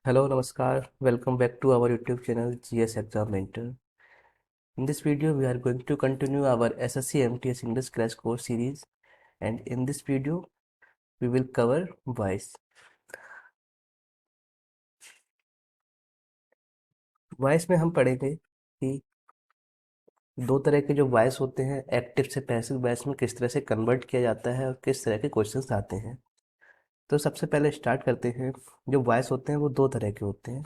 Hello, Namaskar. Welcome back to our YouTube channel GS Exam Mentor. In this video, we are going to continue our SSC MTS English Crash Course series, and in this video, we will cover voice. Voice में हम पढ़ेंगे कि दो तरह के जो voice होते हैं, एक्टिव से पैसिव वॉइस में किस तरह से कन्वर्ट किया जाता है और किस तरह के क्वेश्चंस आते हैं। तो सबसे पहले स्टार्ट करते हैं। जो वॉइस होते हैं वो दो तरह के होते हैं।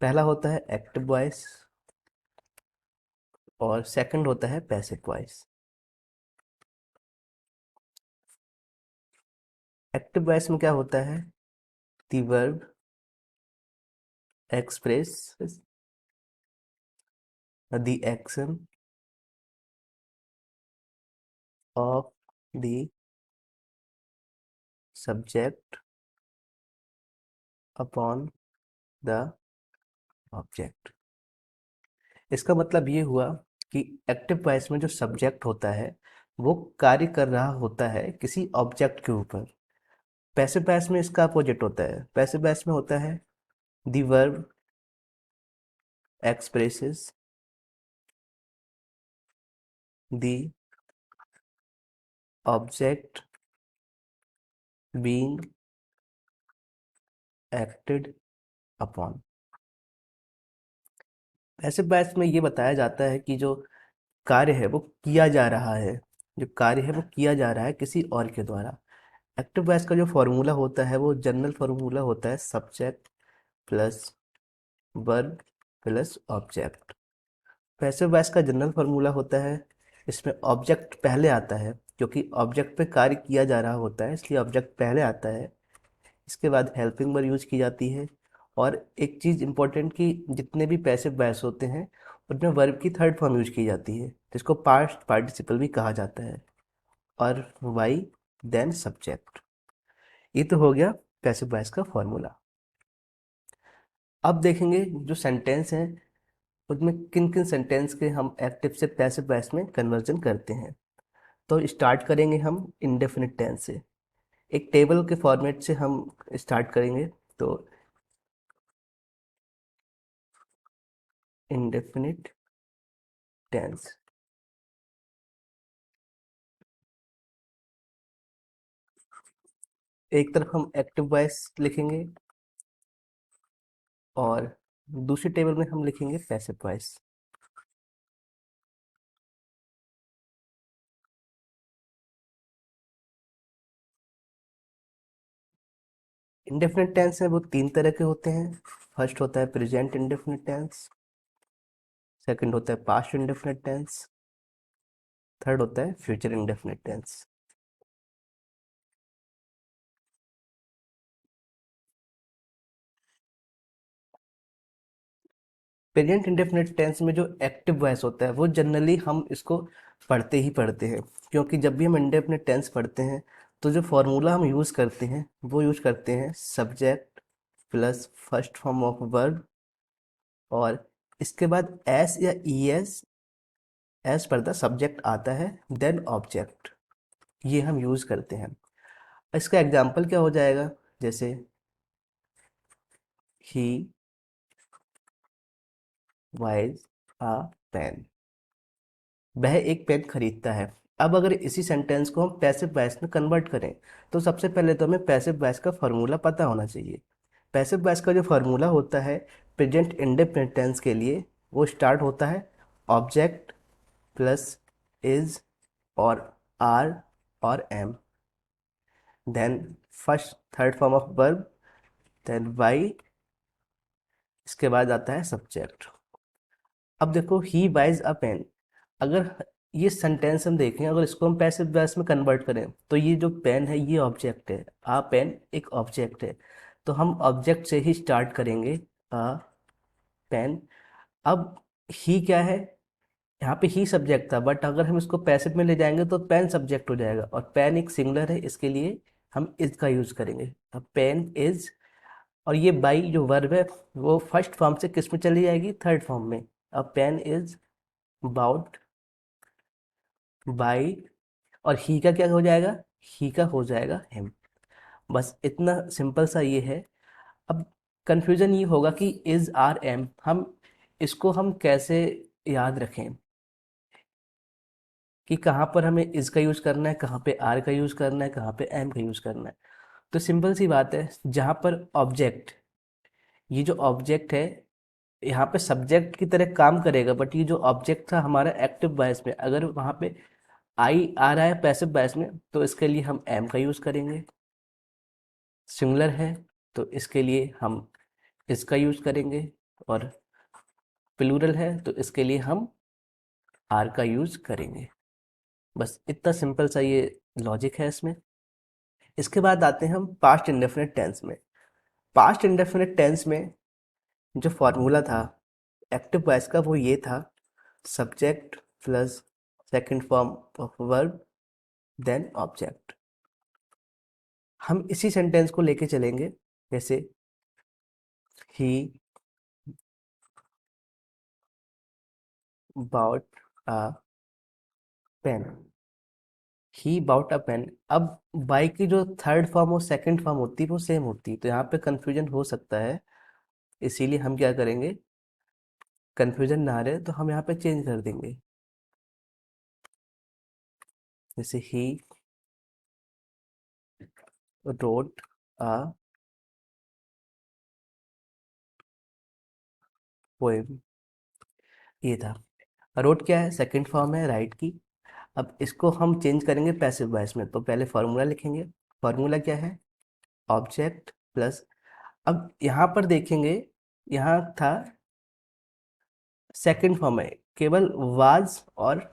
पहला होता है एक्टिव वॉइस और सेकंड होता है पैसिव वॉइस। एक्टिव वॉइस में क्या होता है? The verb express the action of the subject upon the object। इसका मतलब ये हुआ कि एक्टिव वॉइस में जो सब्जेक्ट होता है वो कार्य कर रहा होता है किसी ऑब्जेक्ट के ऊपर। पैसिव वॉइस में इसका अपोजिट होता है। पैसिव वॉइस में होता है the verb expresses the object being acted upon. Passive voice में ये बताया जाता है कि जो कार्य है वो किया जा रहा है, जो कार्य है वो किया जा रहा है किसी और के द्वारा। एक्टिव वॉइस का जो फॉर्मूला होता है वो जनरल फॉर्मूला होता है subject plus verb plus object. Passive voice का जनरल फॉर्मूला होता है, इसमें ऑब्जेक्ट पहले आता है क्योंकि ऑब्जेक्ट पे कार्य किया जा रहा होता है, इसलिए ऑब्जेक्ट पहले आता है। इसके बाद हेल्पिंग वर्ब यूज की जाती है। और एक चीज़ इम्पोर्टेंट कि जितने भी पैसिव वॉइस होते हैं उनमें वर्ब की थर्ड फॉर्म यूज की जाती है जिसको पास्ट पार्टिसिपल भी कहा जाता है। और वाई देन सब्जेक्ट। ये तो हो गया पैसिव वॉइस का फॉर्मूला। अब देखेंगे जो सेंटेंस हैं उसमें किन किन सेंटेंस के हम एक्टिव से पैसिव वॉइस में कन्वर्जन करते हैं। तो स्टार्ट करेंगे हम इंडेफिनिट टेंस से। एक टेबल के फॉर्मेट से हम स्टार्ट करेंगे। तो इंडेफिनिट टेंस, एक तरफ हम एक्टिव वॉइस लिखेंगे और दूसरी टेबल में हम लिखेंगे पैसिव वॉइस। इंडेफिनिट टेंस है वो तीन तरह के होते हैं। फर्स्ट होता है प्रेजेंट इंडेफिनिट टेंस, सेकंड होता है पास्ट इंडेफिनिट टेंस, थर्ड होता है future indefinite tense. Present indefinite tense में जो एक्टिव वॉइस होता है वो जनरली हम इसको पढ़ते ही पढ़ते हैं, क्योंकि जब भी हम इंडेफिनिट टेंस पढ़ते हैं तो जो फॉर्मूला हम यूज़ करते हैं वो यूज़ करते हैं subject plus first form of verb और इसके बाद एस या ई एस पर द सब्जेक्ट आता है देन ऑब्जेक्ट। ये हम यूज़ करते हैं। इसका एग्जाम्पल क्या हो जाएगा? जैसे ही बाइज अ पेन, वह एक पेन खरीदता है। अब अगर इसी सेंटेंस को हम पैसिव वॉइस में कन्वर्ट करें तो सबसे पहले तो हमें पैसिव वॉइस का फॉर्मूला पता होना चाहिए। पैसिव वॉइस का जो फॉर्मूला होता है प्रेजेंट इंडेफिनिट टेंस के लिए वो स्टार्ट होता है ऑब्जेक्ट प्लस इज और आर और am, then first third form of verb, then by, इसके बाद आता है सब्जेक्ट। अब देखो ही बाइज अ पेन, अगर ये सेंटेंस हम देखें, अगर इसको हम पैसिव वॉइस में कन्वर्ट करें तो ये जो पेन है ये ऑब्जेक्ट है, आ पेन एक ऑब्जेक्ट है। तो हम ऑब्जेक्ट से ही स्टार्ट करेंगे, आ पेन। अब ही क्या है? यहाँ पे ही सब्जेक्ट था, बट अगर हम इसको पैसिव में ले जाएंगे तो पेन सब्जेक्ट हो जाएगा और पेन एक सिंगुलर है, इसके लिए हम इज का यूज करेंगे। अब पेन इज, और ये बाई जो वर्ब है वो फर्स्ट फॉर्म से किस में चली जाएगी? थर्ड फॉर्म में। अब पेन इज बाउट बाई, और ही का क्या हो जाएगा? ही का हो जाएगा हिम। बस इतना सिंपल सा ये है। अब कन्फ्यूजन ये होगा कि इज आर एम, हम इसको हम कैसे याद रखें कि कहाँ पर हमें इज का यूज करना है, कहाँ पे आर का यूज करना है, कहाँ पे एम का यूज करना है। तो सिंपल सी बात है, जहाँ पर ऑब्जेक्ट, ये जो ऑब्जेक्ट है यहाँ पे सब्जेक्ट की तरह काम करेगा, बट ये जो ऑब्जेक्ट था हमारा एक्टिव वॉइस में, अगर वहाँ पे आई आ रहा है पैसिव वॉइस में, तो इसके लिए हम एम का यूज करेंगे। सिंगुलर है तो इसके लिए हम इसका यूज करेंगे, और प्लूरल है तो इसके लिए हम आर का यूज करेंगे। बस इतना सिंपल सा ये लॉजिक है इसमें। इसके बाद आते हैं हम पास्ट इंडेफिनिट टेंस में। पास्ट इंडेफिनिट टेंस में जो फॉर्मूला था एक्टिव वॉइस का वो ये था, subject plus second form of verb then object. हम इसी सेंटेंस को लेके चलेंगे, जैसे he bought a pen, he bought a pen. अब बाई की जो थर्ड फॉर्म और सेकंड फॉर्म होती है वो सेम होती है, तो यहाँ पे कंफ्यूजन हो सकता है। इसीलिए हम क्या करेंगे, कंफ्यूजन ना रहे तो हम यहाँ पे चेंज कर देंगे, जैसे ही रोट अ पोएम। ये था, रोट क्या है, सेकंड फॉर्म है राइट की। अब इसको हम चेंज करेंगे पैसिव वॉइस में, तो पहले फॉर्मूला लिखेंगे। फॉर्मूला क्या है, ऑब्जेक्ट प्लस, अब यहाँ पर देखेंगे, यहाँ था सेकंड फॉर्म है, केवल वाज और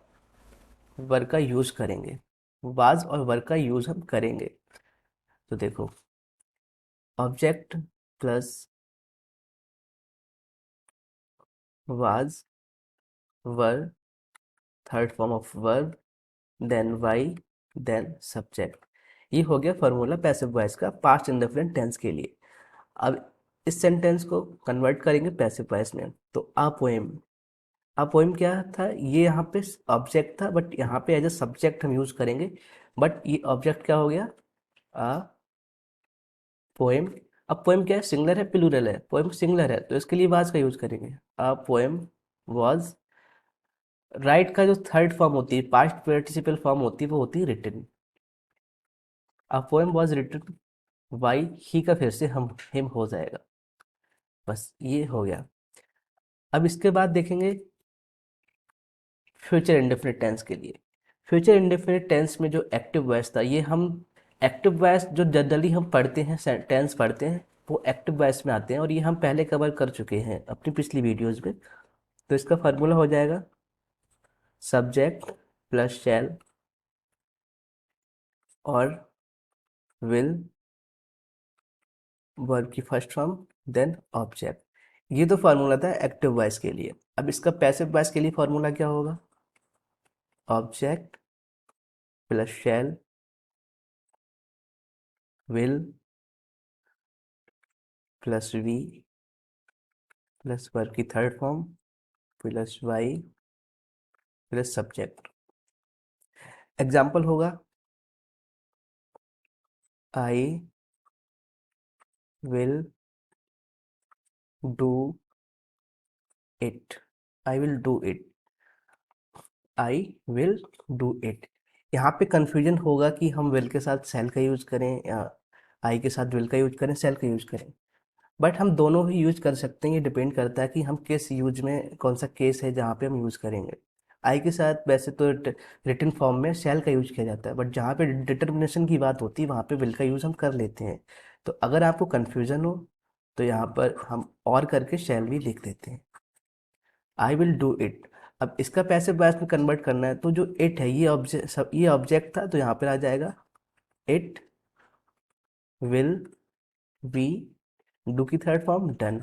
वर का यूज करेंगे, वाज और वर का यूज हम करेंगे। तो देखो, object plus was, were, third form of verb, then by, then subject. ये हो गया फॉर्मूला पैसिव वॉइस का पास्ट इंडेफिनिट टेंस के लिए। अब इस सेंटेंस को कन्वर्ट करेंगे पैसिव वॉइस में, तो अ पोएम। अ पोएम क्या था, ये यहाँ पे ऑब्जेक्ट था, बट यहाँ पे एज ए सब्जेक्ट हम यूज करेंगे, बट ये ऑब्जेक्ट क्या हो गया, अ पोएम। अब पोएम क्या है, सिंगलर है प्लूरल है, पोएम सिंगलर है तो इसके लिए वाज का यूज करेंगे, अ पोएम वाज। राइट का जो थर्ड फॉर्म होती है, पास्ट पार्टिसिपल फॉर्म होती है, वो होती है written. A poem was written by he, का फिर से हम हिम हो जाएगा। बस ये हो गया। अब इसके बाद देखेंगे फ्यूचर इंडेफिनिट टेंस के लिए। फ्यूचर इंडेफिनिट टेंस में जो एक्टिव वॉइस था, ये हम एक्टिव वॉइस जो जनरली हम पढ़ते हैं, टेंस पढ़ते हैं, वो एक्टिव वॉइस में आते हैं, और ये हम पहले कवर कर चुके हैं अपनी पिछली वीडियोस में। तो इसका फार्मूला हो जाएगा सब्जेक्ट प्लस शैल और विल, वर्ब की फर्स्ट फॉर्म, देन ऑब्जेक्ट। ये तो फार्मूला था एक्टिव वॉइस के लिए। अब इसका पैसिव वॉइस के लिए फार्मूला क्या होगा, object plus shall, will plus V plus verb की third form plus Y plus subject. Example होगा, I will do it, I will do it, I will do it. यहाँ पे कंफ्यूजन होगा कि हम विल के साथ सेल का यूज करें या आई के साथ विल का यूज करें, सेल का यूज करें। बट हम दोनों ही यूज कर सकते हैं, ये डिपेंड करता है कि हम किस यूज में, कौन सा केस है जहाँ पे हम यूज करेंगे। आई के साथ वैसे तो रिटन फॉर्म में शैल का यूज किया जाता है, बट जहाँ पे डिटर्मिनेशन की बात होती है वहाँ पे विल का यूज हम कर लेते हैं। तो अगर आपको कन्फ्यूजन हो तो यहाँ पर हम और करके शैल भी लिख देते हैं, आई विल डू इट। अब इसका पैसिव वॉइस में कन्वर्ट करना है, तो जो इट है, ये ऑब्जेक्ट था, तो यहाँ पर आ जाएगा इट विल बी, डू की third form done,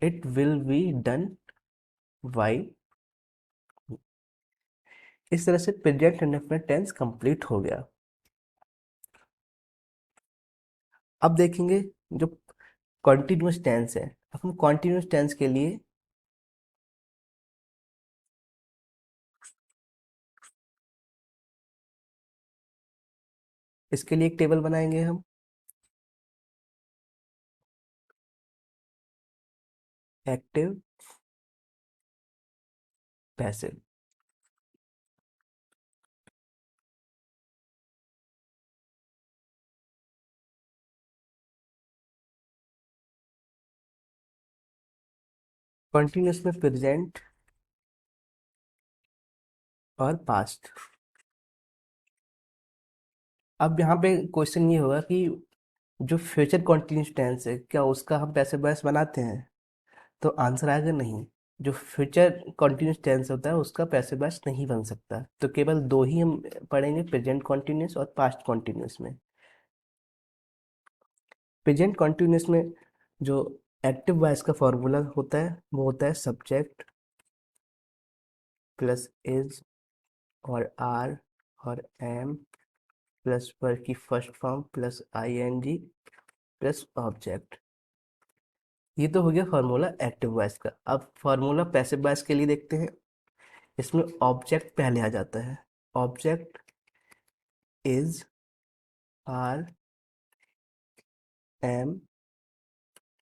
it will be done by. इस तरह से प्रेजेंट इंडेफिनिट टेंस कंप्लीट हो गया। अब देखेंगे जो कॉन्टिन्यूस टेंस है। अब हम कॉन्टिन्यूस टेंस के लिए इसके लिए एक टेबल बनाएंगे हम। Active passive. कंटिन्यूस में प्रेजेंट और पास्ट। अब यहाँ पे क्वेश्चन ये होगा कि जो फ्यूचर कंटिन्यूस टेंस है क्या उसका हम पैसिव वॉइस बनाते हैं? तो आंसर आएगा नहीं। जो फ्यूचर कंटिन्यूस टेंस होता है उसका पैसिव वॉइस नहीं बन सकता। तो केवल दो ही हम पढ़ेंगे, प्रेजेंट कंटिन्यूस और पास्ट कंटिन्यूस में। प्रेजेंट कंटिन्यूस में जो एक्टिव वॉइस का फॉर्मूला होता है वो होता है सब्जेक्ट प्लस इज और आर और एम प्लस वर्ब की first form plus ING plus object. ये तो हो गया फॉर्मूला एक्टिव वॉइस का। अब फॉर्मूला पैसिव वॉइस के लिए देखते हैं। इसमें ऑब्जेक्ट पहले आ जाता है। Object is are am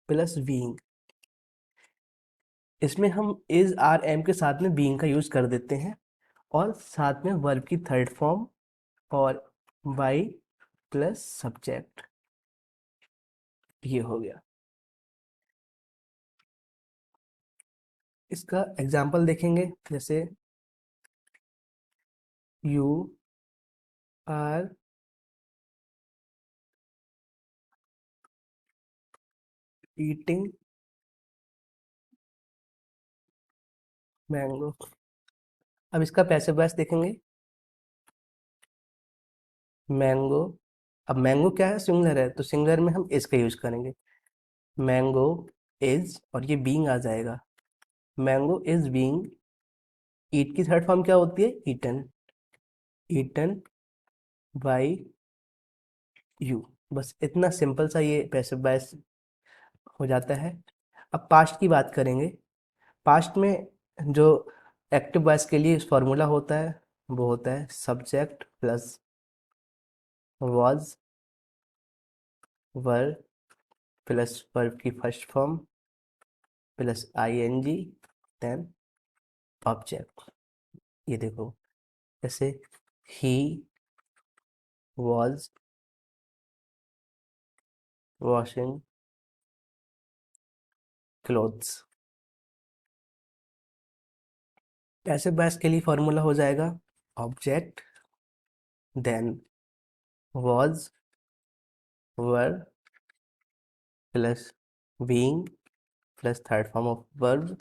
plus being. इसमें हम इज आर एम के साथ में बीइंग का यूज कर देते हैं और साथ में वर्ब की थर्ड फॉर्म और बाई प्लस सब्जेक्ट। ये हो गया। इसका एग्जाम्पल देखेंगे, जैसे यू आर ईटिंग मैंगो। अब इसका पैसिव वॉइस देखेंगे, मैंगो। अब मैंगो क्या है, सिंगुलर है, तो सिंगुलर में हम इज का यूज करेंगे। मैंगो इज और ये बीइंग आ जाएगा। Mango is being. ईट की थर्ड फॉर्म क्या होती है, ईटन। Eaten by you. बस इतना सिंपल सा ये पैसिव वॉइस हो जाता है। अब पास्ट की बात करेंगे। पास्ट में जो एक्टिव वॉइस के लिए फॉर्मूला होता है वो होता है subject plus was were plus verb की first form plus ING then object. ये देखो, जैसे he was washing clothes. Passive voice के लिए फॉर्मूला हो जाएगा object then was were plus being plus third form of verb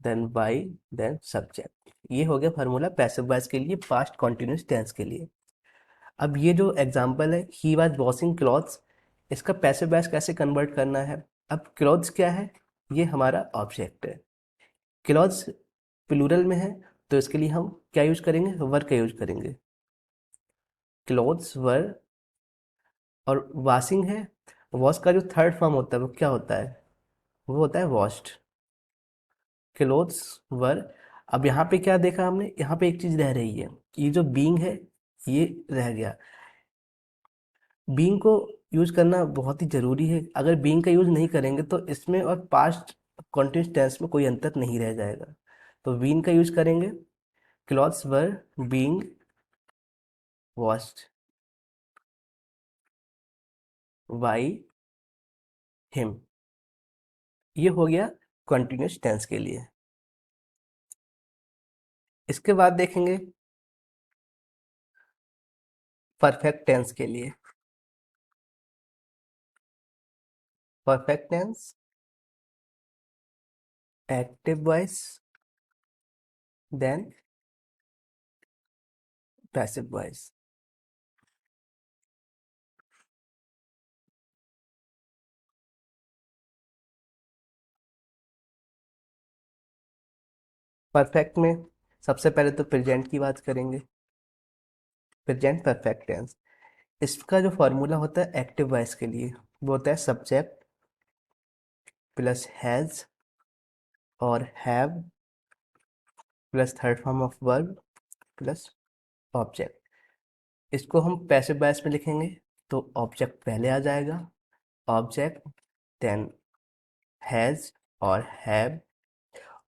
then by then subject. ये हो गया फार्मूला पैसिव वॉइस के लिए, पास्ट कॉन्टिन्यूस टेंस के लिए। अब ये जो एग्जांपल है ही वाज वॉशिंग क्लॉथ्स, इसका पैसिव वॉइस कैसे कन्वर्ट करना है? अब क्लॉथ्स क्या है, ये हमारा ऑब्जेक्ट है। क्लॉथ्स प्लूरल में है तो इसके लिए हम क्या यूज करेंगे, वर का यूज करेंगे। क्लॉथ्स वर। और वॉशिंग है, वॉश का जो थर्ड फॉर्म होता है वो क्या होता है, वो होता है वॉश्ड। क्लोथ्स वर। अब यहाँ पे क्या देखा हमने, यहाँ पे एक चीज रह रही है, ये जो बीइंग है ये रह गया। बीइंग को यूज करना बहुत ही जरूरी है। अगर बीइंग का यूज नहीं करेंगे तो इसमें और पास्ट कंटिन्यूअस टेंस में कोई अंतर नहीं रह जाएगा। तो बीइंग का यूज करेंगे। Clothes were being washed by him. ये हो गया कंटिन्यूअस टेंस के लिए। इसके बाद देखेंगे परफेक्ट टेंस के लिए। Perfect tense active voice then passive voice. Perfect में सबसे पहले तो प्रेजेंट की बात करेंगे। प्रेजेंट परफेक्ट टेंस, इसका जो फॉर्मूला होता है एक्टिव वॉइस के लिए वो होता है सब्जेक्ट प्लस हैज और have plus third form of verb plus object. इसको हम पैसिव वॉइस में लिखेंगे तो ऑब्जेक्ट पहले आ जाएगा, ऑब्जेक्ट देन हैज और हैव,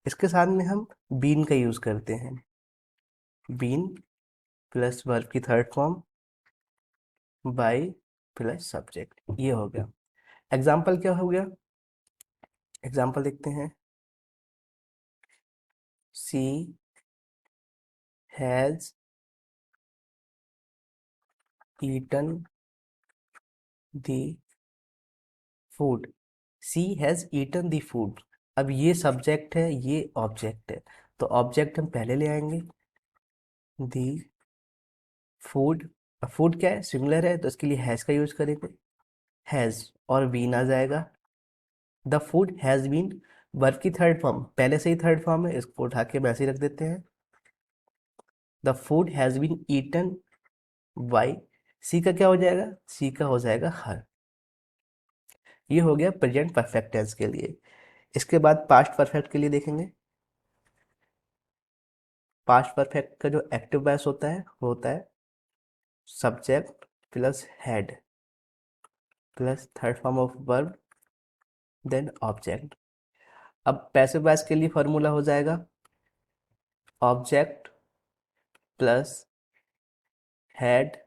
इसके साथ में हम बीन का यूज करते हैं। बीन प्लस वर्ब की third form by plus subject, ये हो गया। एग्जाम्पल क्या हो गया, एग्जाम्पल देखते हैं। She has eaten the food, she has eaten the food. अब ये सब्जेक्ट है, ये ऑब्जेक्ट है, तो ऑब्जेक्ट हम पहले ले आएंगे। दी फूड, अब फूड क्या है, सिंगुलर है, तो इसके लिए हैज का यूज करेंगे। हैज और बीन आ जाएगा। The food has been, verb की थर्ड फॉर्म पहले से ही थर्ड फॉर्म है, इसको उठा के वैसे ही रख देते हैं। The food has been eaten by, she का क्या हो जाएगा, सी का हो जाएगा हर। ये हो गया प्रेजेंट परफेक्ट टेंस के लिए। इसके बाद पास्ट परफेक्ट के लिए देखेंगे। पास्ट परफेक्ट का जो एक्टिव वॉइस होता है वो होता है subject plus had plus third form of verb then object. अब पैसिव वॉइस के लिए फॉर्मूला हो जाएगा object plus had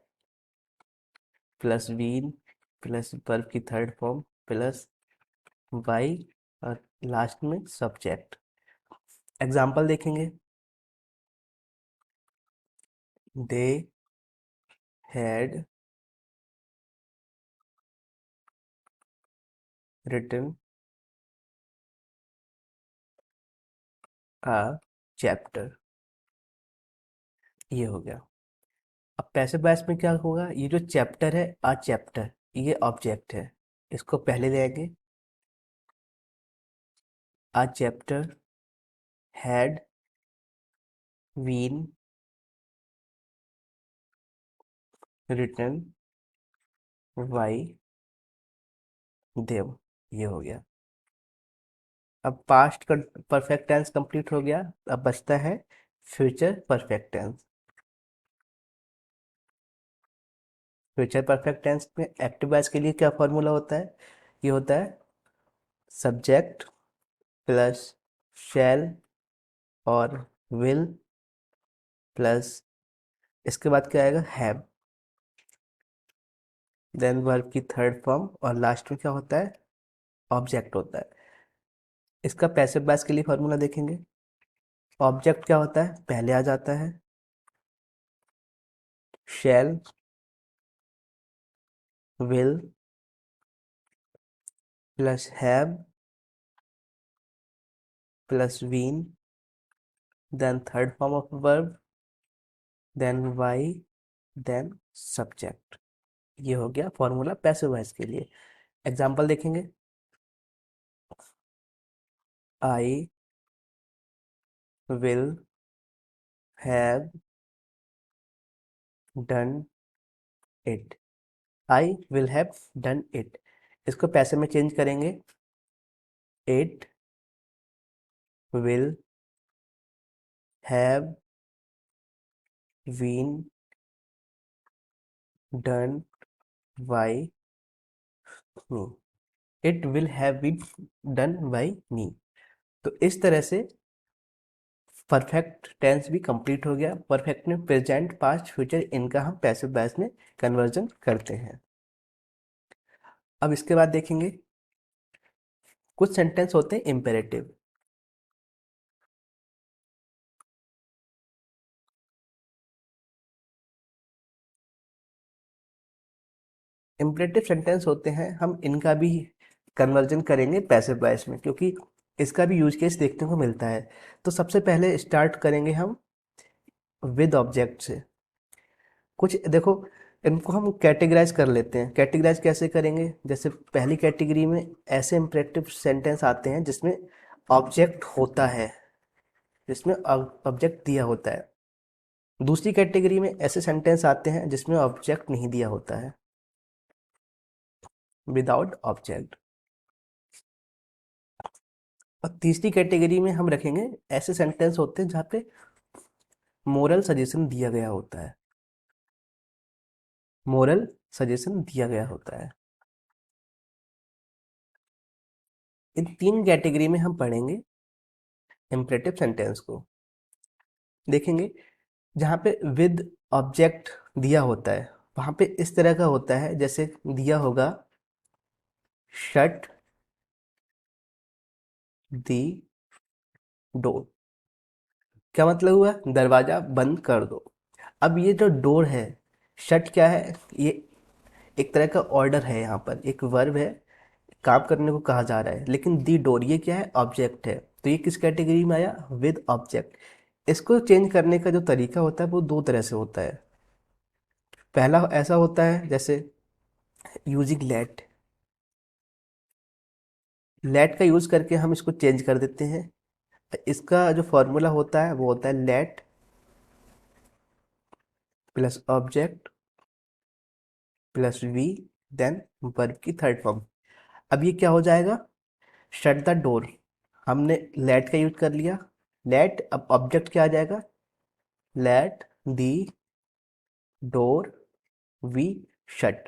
plus been plus verb की थर्ड फॉर्म प्लस वाई और लास्ट में सब्जेक्ट। एग्जाम्पल देखेंगे। They had written a chapter, ये हो गया। अब पैसिव वॉइस में क्या होगा, ये जो चैप्टर है आ चैप्टर, ये ऑब्जेक्ट है, इसको पहले ले आएंगे। A chapter had been written by them, ये हो गया। अब पास्ट का परफेक्ट टेंस कंप्लीट हो गया, अब बचता है future perfect tense. Future perfect tense में एक्टिव वॉइस के लिए क्या फॉर्मूला होता है, ये होता है सब्जेक्ट प्लस शैल और विल प्लस, इसके बाद क्या आएगा हैव, देन वर्ब की थर्ड फॉर्म और लास्ट में क्या होता है ऑब्जेक्ट होता है। इसका पैसिव वॉइस के लिए फॉर्मूला देखेंगे। ऑब्जेक्ट क्या होता है, पहले आ जाता है shall will plus have plus been then third form of verb then by then subject, ये हो गया फॉर्मूला पैसिव वॉइस के लिए। एग्जाम्पल देखेंगे। I will have done it, I will have done it, इसको पैसे में चेंज करेंगे। It will have been done by me, it will have been done by me. तो इस तरह से परफेक्ट टेंस भी कंप्लीट हो गया। परफेक्ट में प्रेजेंट पास्ट फ्यूचर इनका हम पैसिव वॉइस में कन्वर्जन करते हैं। अब इसके बाद देखेंगे कुछ सेंटेंस होते हैं इम्पेरेटिव। इम्पेरेटिव सेंटेंस होते हैं, हम इनका भी कन्वर्जन करेंगे पैसिव वॉइस में, क्योंकि इसका भी यूज केस देखने को मिलता है। तो सबसे पहले स्टार्ट करेंगे हम विद ऑब्जेक्ट से। कुछ देखो, इनको हम कैटेगराइज कर लेते हैं। कैटेगराइज कैसे करेंगे, जैसे पहली कैटेगरी में ऐसे इम्परेटिव सेंटेंस आते हैं जिसमें ऑब्जेक्ट होता है, जिसमें ऑब्जेक्ट दिया होता है। दूसरी कैटेगरी में ऐसे सेंटेंस आते हैं जिसमें ऑब्जेक्ट नहीं दिया होता है, विदाउट ऑब्जेक्ट। और तीसरी कैटेगरी में हम रखेंगे ऐसे सेंटेंस होते हैं जहाँ पे मोरल सजेशन दिया गया होता है, मोरल सजेशन दिया गया होता है। इन 3 कैटेगरी में हम पढ़ेंगे इम्परेटिव सेंटेंस को। देखेंगे जहाँ पे विद ऑब्जेक्ट दिया होता है वहाँ पे इस तरह का होता है, जैसे दिया होगा शट दी डोर। क्या मतलब हुआ? दरवाजा बंद कर दो। अब ये जो डोर है, शट क्या है? ये एक तरह का ऑर्डर है, यहाँ पर एक वर्ब है, काम करने को कहा जा रहा है। लेकिन दी डोर ये क्या है? ऑब्जेक्ट है। तो ये किस कैटेगरी में आया? With object. इसको चेंज करने का जो तरीका होता है वो दो तरह से होता है। पहला ऐसा होता है जैसे यूजिंग लेट। लेट का यूज करके हम इसको चेंज कर देते हैं। इसका जो फॉर्मूला होता है वो होता है let plus object plus be then verb की थर्ड फॉर्म। अब ये क्या हो जाएगा? Shut the door. हमने लेट का यूज कर लिया। लेट, अब ऑब्जेक्ट क्या आ जाएगा? Let the door be shut.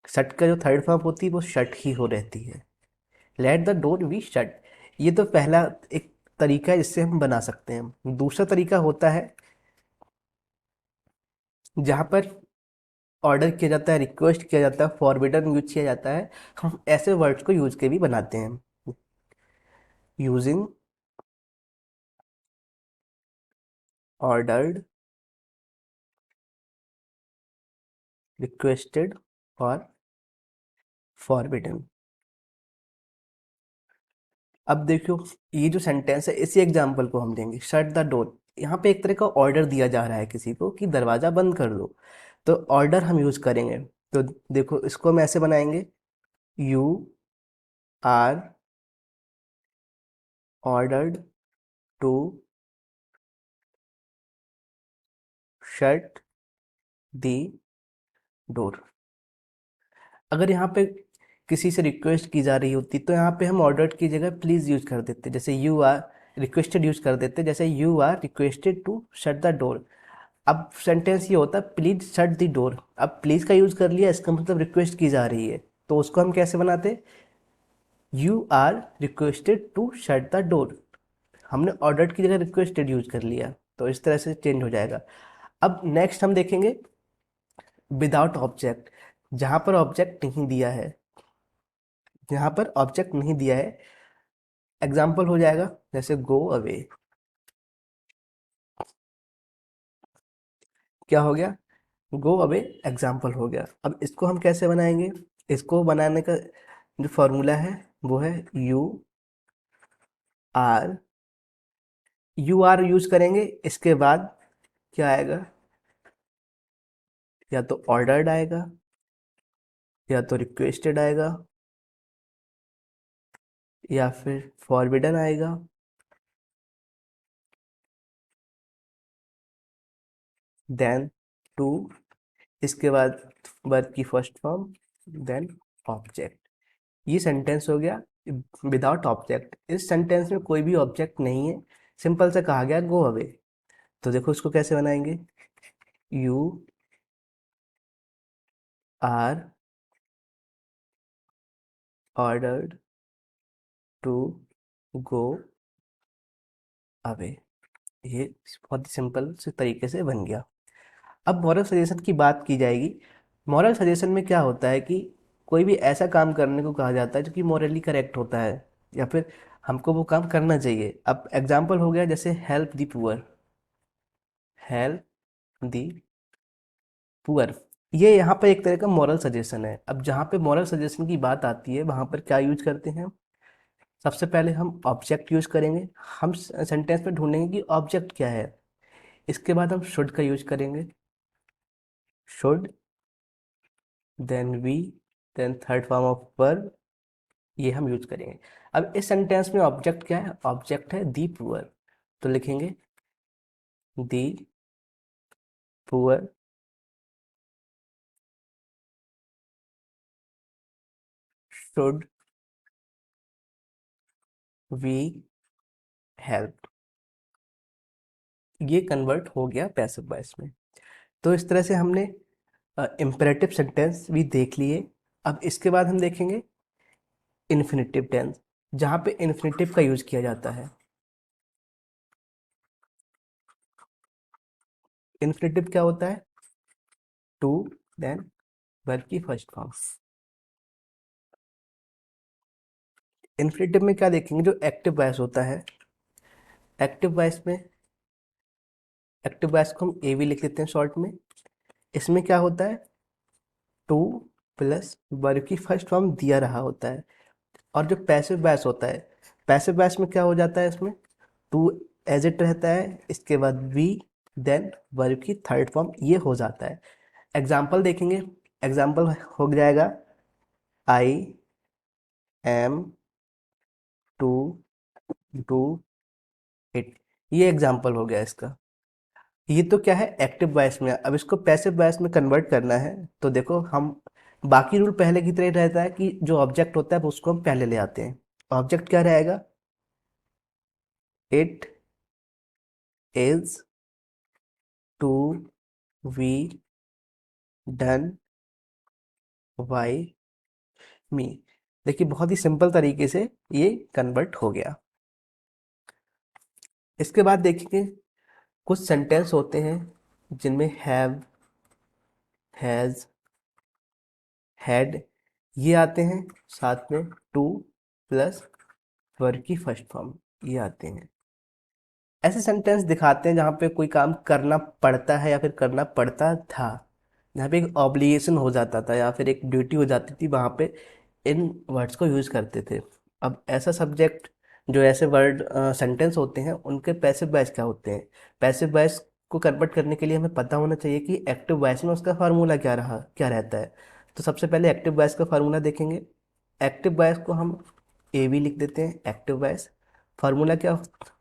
Shut का जो थर्ड फॉर्म होती है वो शट ही हो रहती है। Let the door be shut. ये तो पहला एक तरीका है जिससे हम बना सकते हैं। दूसरा तरीका होता है जहाँ पर ऑर्डर किया जाता है, रिक्वेस्ट किया जाता है, फॉरबिडन यूज किया जाता है। हम ऐसे वर्ड्स को यूज के भी बनाते हैं। यूजिंग ऑर्डर्ड, रिक्वेस्टेड और फॉरबिडन। अब देखो, ये जो सेंटेंस है इसी एग्जाम्पल को हम देंगे, शट द डोर। यहाँ पे एक तरह का ऑर्डर दिया जा रहा है किसी को कि दरवाज़ा बंद कर दो, तो ऑर्डर हम यूज करेंगे। तो देखो इसको हम ऐसे बनाएंगे, you are ordered to shut the door. अगर यहाँ पे किसी से रिक्वेस्ट की जा रही होती तो यहाँ पे हम ऑर्डर्ड की जगह प्लीज़ यूज कर देते, जैसे यू आर रिक्वेस्टेड यूज कर देते, जैसे you are requested to shut the door. अब सेंटेंस ये होता है प्लीज शट द डोर। अब प्लीज का यूज कर लिया, इसका मतलब रिक्वेस्ट की जा रही है, तो उसको हम कैसे बनाते? You are requested to shut the door. हमने ऑर्डर्ड की जगह रिक्वेस्टेड यूज कर लिया, तो इस तरह से चेंज हो जाएगा। अब नेक्स्ट हम देखेंगे विदाउट ऑब्जेक्ट, जहां पर ऑब्जेक्ट नहीं दिया है। जहां पर ऑब्जेक्ट नहीं दिया है, एग्जाम्पल हो जाएगा जैसे गो अवे। क्या हो गया? गो अवे एग्जाम्पल हो गया। अब इसको हम कैसे बनाएंगे? इसको बनाने का जो फॉर्मूला है वो है आर। यू आर यूज करेंगे, इसके बाद क्या आएगा? या तो ऑर्डर्ड आएगा, या तो रिक्वेस्टेड आएगा, या फिर फॉरबिडन आएगा, देन टू, इसके बाद वर्ब की फर्स्ट फॉर्म, देन ऑब्जेक्ट। ये सेंटेंस हो गया विदाउट ऑब्जेक्ट। इस सेंटेंस में कोई भी ऑब्जेक्ट नहीं है, सिंपल से कहा गया गो अवे। तो देखो इसको कैसे बनाएंगे, you are ordered to go away. ये बहुत ही सिंपल से तरीके से बन गया। अब मॉरल सजेशन की बात की जाएगी। मॉरल सजेशन में क्या होता है कि कोई भी ऐसा काम करने को कहा जाता है जो कि मॉरली करेक्ट होता है, या फिर हमको वो काम करना चाहिए। अब एग्जाम्पल हो गया जैसे help the poor. Help the poor, ये यहाँ पर एक तरह का मॉरल सजेशन है। अब जहाँ पे मॉरल सजेशन की बात आती है वहाँ पर क्या यूज करते हैं? सबसे पहले हम ऑब्जेक्ट यूज करेंगे। हम सेंटेंस में ढूंढेंगे कि ऑब्जेक्ट क्या है। इसके बाद हम शुड का यूज करेंगे, should, then be, then third form of verb, ये हम यूज करेंगे। अब इस सेंटेंस में ऑब्जेक्ट क्या है? ऑब्जेक्ट है दी पुअर। तो लिखेंगे the poor should be help. ये कन्वर्ट हो गया पैसिव वॉइस में। तो इस तरह से हमने इम्पेरेटिव सेंटेंस भी देख लिए। अब इसके बाद हम देखेंगे इन्फिनिटिव टेंस। जहाँ पे इन्फिनेटिव का यूज किया जाता है। इन्फिनेटिव क्या होता है? टू, देन वर्ब की फर्स्ट फॉर्म। इन्फिनेटिव में क्या देखेंगे, जो एक्टिव वॉइस होता है, एक्टिव वॉइस में, एक्टिव वॉइस को हम ए भी लिख लेते हैं शॉर्ट में। इसमें क्या होता है, टू प्लस वर्ब की फर्स्ट फॉर्म दिया रहा होता है। और जो पैसिव वॉइस होता है, पैसिव वॉइस में क्या हो जाता है, इसमें टू एज इट रहता है, इसके बाद वी, देन वर्ब की थर्ड फॉर्म ये हो जाता है। एग्जाम्पल देखेंगे, एग्जाम्पल हो जाएगा I am to do it. ये एग्जाम्पल हो गया इसका। ये तो क्या है, एक्टिव वॉइस में। अब इसको पैसिव वॉइस में कन्वर्ट करना है, तो देखो हम, बाकी रूल पहले की तरह रहता है कि जो ऑब्जेक्ट होता है वो उसको हम पहले ले आते हैं। ऑब्जेक्ट क्या रहेगा, it is to be done by me. देखिए बहुत ही सिंपल तरीके से ये कन्वर्ट हो गया। इसके बाद देखेंगे, कुछ सेंटेंस होते हैं जिनमें हैव, हैज, हैड ये आते हैं, साथ में टू प्लस वर्ब की फर्स्ट फॉर्म ये आते हैं। ऐसे सेंटेंस दिखाते हैं जहाँ पे कोई काम करना पड़ता है या फिर करना पड़ता था, जहाँ पे एक ऑब्लिगेशन हो जाता था या फिर एक ड्यूटी हो जाती थी, वहाँ पे इन वर्ड्स को यूज़ करते थे। अब ऐसा सब्जेक्ट, जो ऐसे वर्ड सेंटेंस होते हैं, उनके पैसिव वॉइस क्या होते हैं? पैसिव वॉइस को कन्वर्ट करने के लिए हमें पता होना चाहिए कि एक्टिव वॉइस में उसका फार्मूला क्या रहा, क्या रहता है। तो सबसे पहले एक्टिव वॉइस का फार्मूला देखेंगे। एक्टिव वॉइस को हम ए भी लिख देते हैं, एक्टिव वॉइस। फार्मूला क्या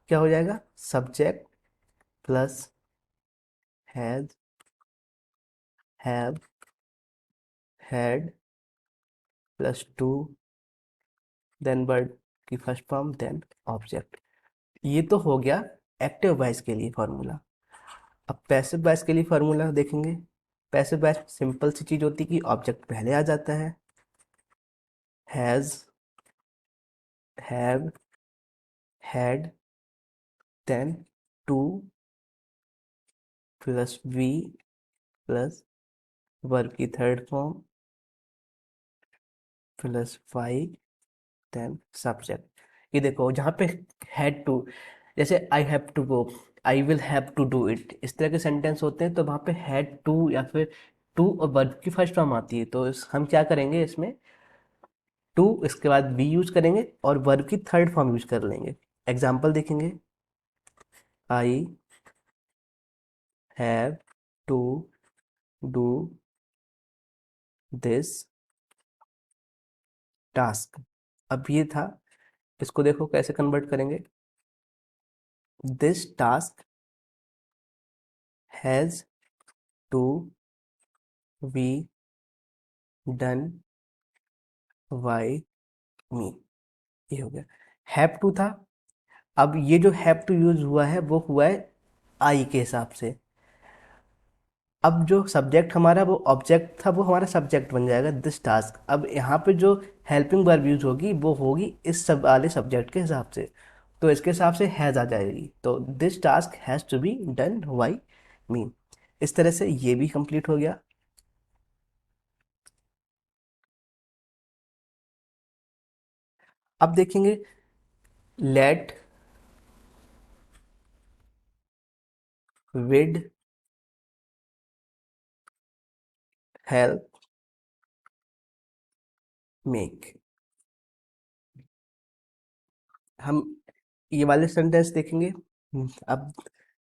क्या हो जाएगा, subject plus has, have, had plus to, then verb की फर्स्ट फॉर्म, देन ऑब्जेक्ट। ये तो हो गया एक्टिव वॉइस के लिए फार्मूला। अब पैसिव वॉइस के लिए फार्मूला देखेंगे। पैसिव वॉइस सिंपल सी चीज होती है कि ऑब्जेक्ट पहले आ जाता है, has, have, had, then to plus V plus verb की third form plus Y, then subject. ये देखो जहाँ पे हैड टू, जैसे I have to go, I will have to do it, इस तरह के सेंटेंस होते हैं, तो वहाँ पे हैड टू या फिर टू और वर्ब की फर्स्ट फॉर्म आती है, तो हम क्या करेंगे इसमें, टू इसके बाद वी यूज करेंगे और वर्ब की थर्ड फॉर्म यूज कर लेंगे। एग्जाम्पल देखेंगे, I have to do this task. अब ये था, इसको देखो कैसे कन्वर्ट करेंगे, this task has to be done by me. ये हो गया, हैव टू था। अब ये जो हैव टू यूज हुआ है वो हुआ है आई के हिसाब से। अब जो सब्जेक्ट हमारा वो ऑब्जेक्ट था, वो हमारा सब्जेक्ट बन जाएगा दिस टास्क। अब यहाँ पे जो हेल्पिंग वर्ब यूज होगी वो होगी इस सब वाले सब्जेक्ट के हिसाब से, तो इसके हिसाब से हैज़ आ जाएगी, तो this task has to be done by me. इस तरह से ये भी कंप्लीट हो गया। अब देखेंगे, लेट, विड, हेल्प, मेक। हम ये वाले सेंटेंस देखेंगे। अब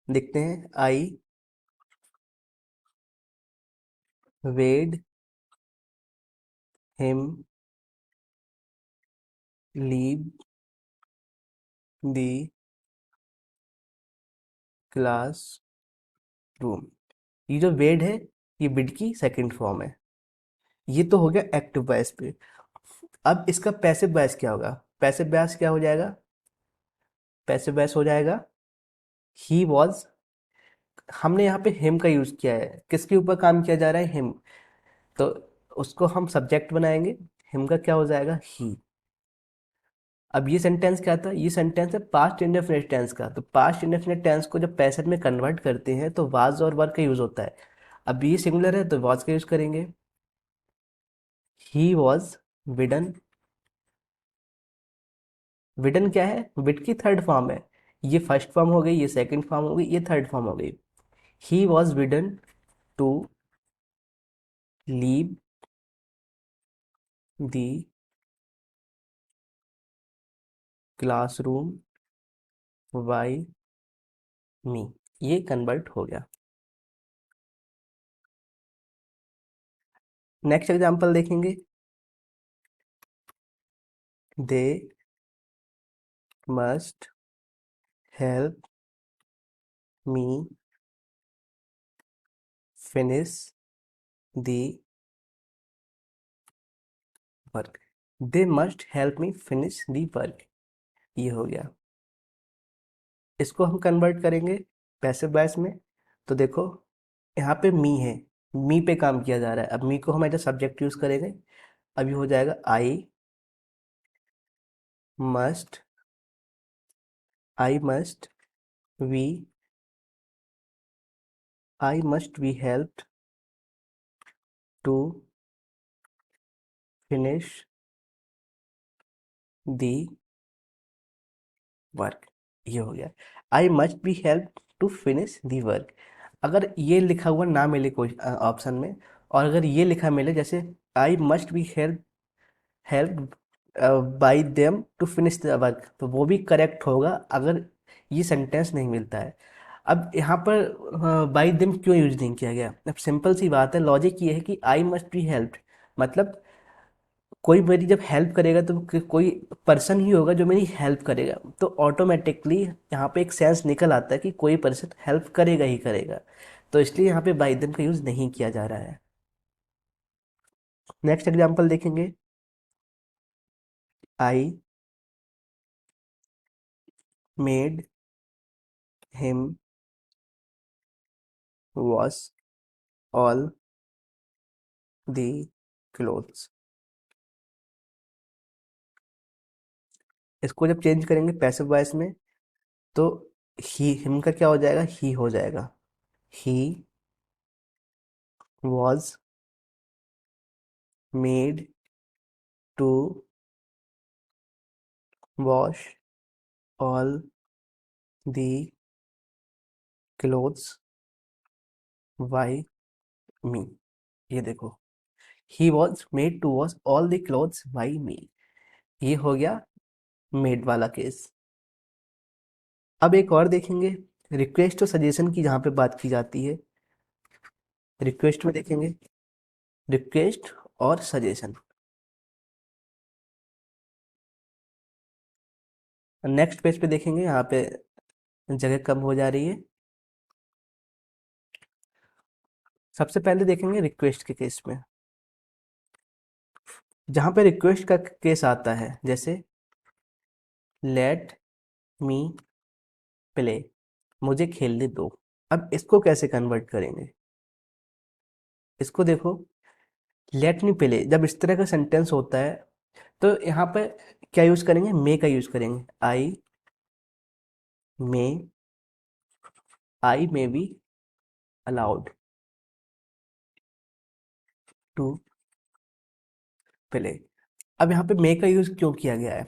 देखते हैं, आई वेड हिम लीव दी क्लास रूम। ये जो वेड है, ये विड की सेकंड फॉर्म है। ये तो हो गया एक्टिव वॉइस पे। अब इसका पैसिव वॉइस क्या होगा, पैसिव वॉइस क्या हो जाएगा, पैसिव वॉइस हो जाएगा ही वॉज। हमने यहाँ पे हिम का यूज किया है, किसके ऊपर काम किया जा रहा है, हिम, तो उसको हम सब्जेक्ट बनाएंगे, हिम का क्या हो जाएगा, ही। अब ये सेंटेंस क्या था, ये सेंटेंस है पास्ट इंडेफिनिट टेंस का। तो पास्ट इंडेफिनिट टेंस को जब पैसिव में कन्वर्ट करते हैं तो वाज और वर का यूज होता है। अब ये सिंगुलर है तो वाज का यूज करेंगे। ही वॉज विडन। विडन क्या है, विड की थर्ड फॉर्म है। ये फर्स्ट फॉर्म हो गई, ये सेकंड फॉर्म हो गई, ये थर्ड फॉर्म हो गई। He was bidden to leave the classroom by me. ये कन्वर्ट हो गया। नेक्स्ट एग्जांपल देखेंगे। They must help me finish the work. They must help me finish the work, ये हो गया। इसको हम कन्वर्ट करेंगे पैसिव वॉइस में। तो देखो, यहाँ पे मी है, मी पे काम किया जा रहा है। अब मी को हम एज सब्जेक्ट यूज करेंगे। अब ये हो जाएगा must I must be I must be helped to finish the work, ये हो गया। I must be help to finish the work. अगर ये लिखा हुआ ना मिले कोई ऑप्शन में, और अगर ये लिखा मिले जैसे I must be help by them to finish the work, तो वो भी करेक्ट होगा अगर ये सेंटेंस नहीं मिलता है। अब यहाँ पर बाई देम क्यों यूज नहीं किया गया? अब सिंपल सी बात है, लॉजिक ये है कि आई मस्ट बी हेल्प्ड, मतलब कोई मेरी जब हेल्प करेगा तो कोई पर्सन ही होगा जो मेरी हेल्प करेगा। तो ऑटोमेटिकली यहाँ पे एक सेंस निकल आता है कि कोई पर्सन हेल्प करेगा ही करेगा। तो इसलिए यहाँ पे बाई देम का यूज नहीं किया जा रहा है। नेक्स्ट एग्जांपल देखेंगे। I made him wash all the clothes. इसको जब चेंज करेंगे पैसिव वॉइस में तो ही हिम का क्या हो जाएगा, ही हो जाएगा। He was made to wash all the clothes by me. ये देखो, he was made to wash all the clothes by me. ये हो गया मेड वाला केस। अब एक और देखेंगे, रिक्वेस्ट और सजेशन की जहाँ पे बात की जाती है। रिक्वेस्ट में देखेंगे रिक्वेस्ट और सजेशन। नेक्स्ट पेज पे देखेंगे, यहाँ पे जगह कम हो जा रही है। सबसे पहले देखेंगे रिक्वेस्ट के केस में। जहाँ पे रिक्वेस्ट का केस आता है, जैसे लेट मी प्ले, मुझे खेलने दो। अब इसको कैसे कन्वर्ट करेंगे? इसको देखो, लेट मी प्ले जब इस तरह का सेंटेंस होता है तो यहाँ पे क्या यूज करेंगे, मे का यूज करेंगे। May I may be allowed to play. अब यहाँ पे मे का यूज क्यों किया गया है?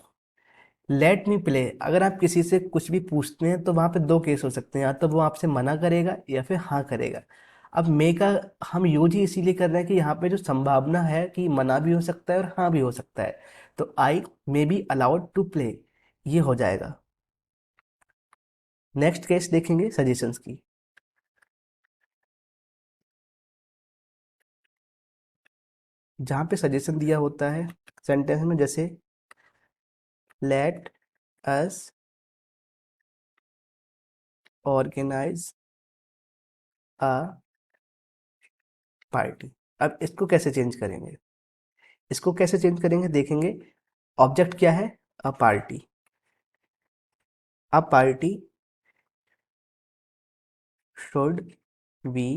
लेट मी प्ले, अगर आप किसी से कुछ भी पूछते हैं तो वहाँ पे दो केस हो सकते हैं, या तो वो आपसे मना करेगा या फिर हाँ करेगा। अब मे का हम यूज ही इसीलिए कर रहे हैं कि यहाँ पे जो संभावना है कि मना भी हो सकता है और हाँ भी हो सकता है। तो I may be allowed to play, ये हो जाएगा। नेक्स्ट केस देखेंगे सजेशंस की। जहाँ पे सजेशन दिया होता है सेंटेंस में, जैसे let us organise a party. अब इसको कैसे चेंज करेंगे? इसको कैसे चेंज करेंगे देखेंगे। ऑब्जेक्ट क्या है, a party. A party should be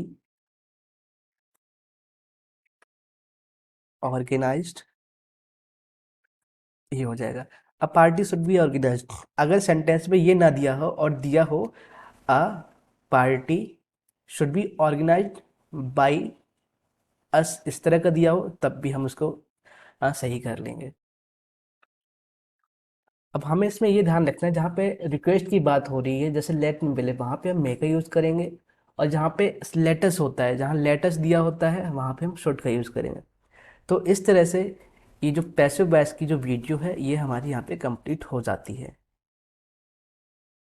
organised, ये हो जाएगा। A party should be organise, अगर सेंटेंस में ये ना दिया हो और दिया हो a party should be organised by us, इस तरह का दिया हो, तब भी हम उसको सही कर लेंगे। अब हमें इसमें ये ध्यान रखना है, जहाँ पे रिक्वेस्ट की बात हो रही है जैसे लेट में मिले, वहाँ पे हम मे का यूज़ करेंगे, और जहाँ पे लेटस होता है, जहाँ लेटस दिया होता है, वहाँ पे हम शुड का यूज़ करेंगे। तो इस तरह से ये जो पैसिव वॉइस की जो वीडियो है ये हमारी यहाँ पे कंप्लीट हो जाती है।